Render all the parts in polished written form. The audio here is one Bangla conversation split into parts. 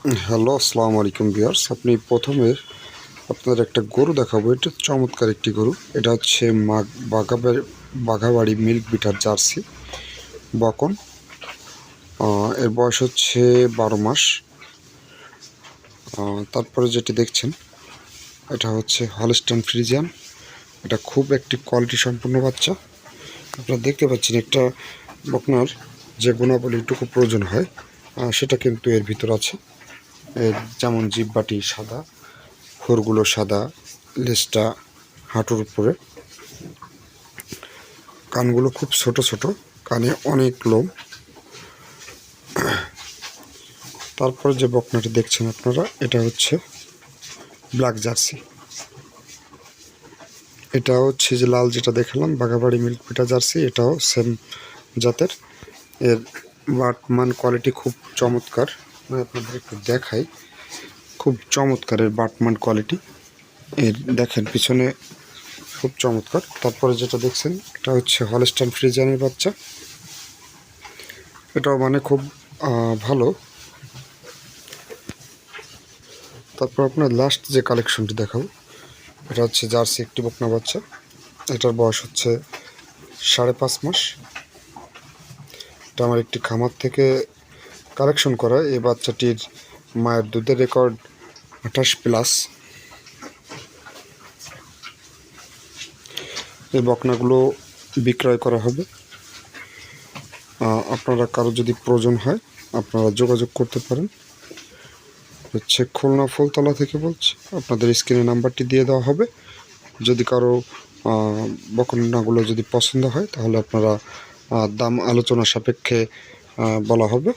হ্যালো, আসসালামু আলাইকুম ভিউয়ার্স। আপনি প্রথমে আপনাদের একটা গরু দেখাবো। এটা চমৎকার একটি গরু। এটা হচ্ছে বাঘাবাড়ি মিল্ক বিটার জার্সি বকন। এর বয়স হচ্ছে 12 মাস। তারপরে যেটি দেখছেন এটা হচ্ছে হলস্টাইন ফ্রিজিয়ান। এটা খুব একটি কোয়ালিটি সম্পন্ন বাচ্চা। আপনারা দেখতে পাচ্ছেন একটা বকনার যে গুণাবলীটুকু প্রয়োজন হয় সেটা কিন্তু এর ভিতর আছে। এর যেমন জিহ্বাটি সাদা, খুরগুলো সাদা, লেজটা হাঁটুর উপরে, কানগুলো খুব ছোট ছোট, কানে অনেক লোম। তারপরে যে বকনাটি দেখছেন আপনারা, এটা হচ্ছে ব্ল্যাক জার্সি। এটা হচ্ছে যে লাল যেটা দেখালাম বাঘাবাড়ি মিল্ক পিটা জার্সি, এটাও সেম জাতের। এর বাটমান কোয়ালিটি খুব চমৎকার। আমি আপনাদের একটু দেখাই, খুব চমৎকার এর বাটমান কোয়ালিটি। এর দেখেন পিছনে খুব চমৎকার। তারপরে যেটা দেখছেন এটা হচ্ছে হলস্টাইন ফ্রিজিয়ানের বাচ্চা। এটাও মানে খুব ভালো। তারপর আপনার লাস্ট যে কালেকশনটি দেখাবো, এটা হচ্ছে জার্সি একটি বকনা বাচ্চা। এটার বয়স হচ্ছে 5.5 মাস। এটা আমার একটি খামার থেকে কালেকশন করা। এই বাচ্চাটির মায়ের দুধের রেকর্ড 28+। এই বকনাগুলো বিক্রয় করা হবে। আপনারা কারো যদি প্রয়োজন হয় আপনারা যোগাযোগ করতে পারেন। হচ্ছে খুলনা ফুলতলা থেকে বলছি। আপনাদের স্ক্রিনে নাম্বারটি দিয়ে দেওয়া হবে। যদি কারো বকনাগুলো যদি পছন্দ হয় তাহলে আপনারা দাম আলোচনা সাপেক্ষে বলা হবে।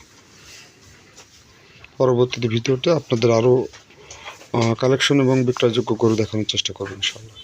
পরবর্তীতে ভিডিওতে আপনাদের আরও কালেকশন এবং বিক্রয়যোগ্য গরু দেখানোর চেষ্টা করবেন ইনশাআল্লাহ।